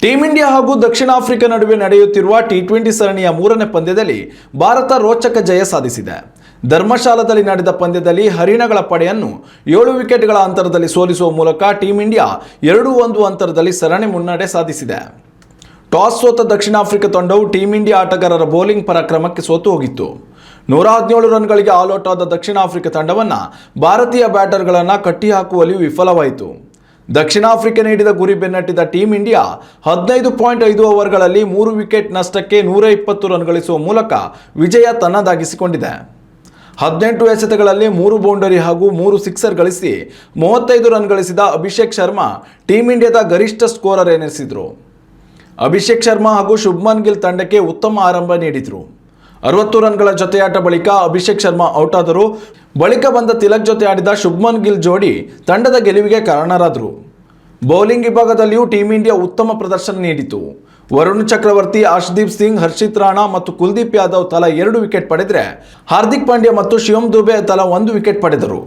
Team India ಹಾಗೂ ದಕ್ಷಿಣ Africa ನಡುವೆ ನಡೆಯುತ್ತಿರುವ ಟಿ20 ಸರಣಿಯ ಮೂರನೇ ಪಂದ್ಯದಲ್ಲಿ ಭಾರತ ರೋಚಕ ಜಯ ಸಾಧಿಸಿದೆ. ಧರ್ಮಶಾಲಾದಲ್ಲಿ ನಡೆದ ಪಂದ್ಯದಲ್ಲಿ ಹರಿಣಗಳ ಪಡೆಯನ್ನು 7 ವಿಕೆಟ್ಗಳ ಅಂತರದಲ್ಲಿ ಸೋಲಿಸುವ ಮೂಲಕ ಟೀಂ ಇಂಡಿಯಾ 2-1 ಅಂತರದಲ್ಲಿ ಸರಣಿ ಮುನ್ನಡೆ ಸಾಧಿಸಿದೆ. ಟಾಸ್ ಸೋತ ದಕ್ಷಿಣ ಆಫ್ರಿಕಾ ತಂಡವು ಟೀಂ ಇಂಡಿಯಾ ಆಟಗಾರರ ಬೌಲಿಂಗ್ ಪರಾಕ್ರಮಕ್ಕೆ ಸೋತು ಹೋಗಿತ್ತು. 117 ರನ್ಗಳಿಗೆ ಆಲ್ಔಟ್ ಆದ ದಕ್ಷಿಣ ಆಫ್ರಿಕಾ ತಂಡವನ್ನು ಭಾರತೀಯ ಬ್ಯಾಟರ್ಗಳನ್ನು ಕಟ್ಟಿಹಾಕುವಲ್ಲಿ ವಿಫಲವಾಯಿತು. ದಕ್ಷಿಣ ಆಫ್ರಿಕಾ ನೀಡಿದ ಗುರಿ ಬೆನ್ನಟ್ಟಿದ ಟೀಂ ಇಂಡಿಯಾ 15.5 ಓವರ್ಗಳಲ್ಲಿ 3 ವಿಕೆಟ್ ನಷ್ಟಕ್ಕೆ 120 ರನ್ ಗಳಿಸುವ ಮೂಲಕ ವಿಜಯ ತನ್ನದಾಗಿಸಿಕೊಂಡಿದೆ. 18 ಎಸೆತಗಳಲ್ಲಿ 3 ಬೌಂಡರಿ ಹಾಗೂ 3 ಸಿಕ್ಸರ್ ಗಳಿಸಿ 35 ರನ್ ಗಳಿಸಿದ ಅಭಿಷೇಕ್ ಶರ್ಮಾ ಟೀಂ ಇಂಡಿಯಾದ ಗರಿಷ್ಠ ಸ್ಕೋರರ್ ಎನಿಸಿದರು. ಅಭಿಷೇಕ್ ಶರ್ಮಾ ಹಾಗೂ ಶುಭ್ಮನ್ ಗಿಲ್ ತಂಡಕ್ಕೆ ಉತ್ತಮ ಆರಂಭ ನೀಡಿದರು. 60 ರನ್ಗಳ ಜೊತೆಯಾಟ ಬಳಿಕ ಅಭಿಷೇಕ್ ಶರ್ಮಾ ಔಟ್ ಆದರು. ಬಳಿಕ ಬಂದ ತಿಲಕ್ ಜೊತೆ ಆಡಿದ ಶುಭ್ಮನ್ ಗಿಲ್ ಜೋಡಿ ತಂಡದ ಗೆಲುವಿಗೆ ಕಾರಣರಾದರು. ಬೌಲಿಂಗ್ ವಿಭಾಗದಲ್ಲಿಯೂ ಟೀಂ ಇಂಡಿಯಾ ಉತ್ತಮ ಪ್ರದರ್ಶನ ನೀಡಿತು. ವರುಣ್ ಚಕ್ರವರ್ತಿ, ಅರ್ಶ್ದೀಪ್ ಸಿಂಗ್, ಹರ್ಷಿತ್ ರಾಣಾ ಮತ್ತು ಕುಲ್ದೀಪ್ ಯಾದವ್ ತಲಾ 2 ವಿಕೆಟ್ ಪಡೆದರೆ ಹಾರ್ದಿಕ್ ಪಾಂಡ್ಯ ಮತ್ತು ಶಿವಮ್ ದುಬೆ ತಲಾ 1 ವಿಕೆಟ್ ಪಡೆದರು.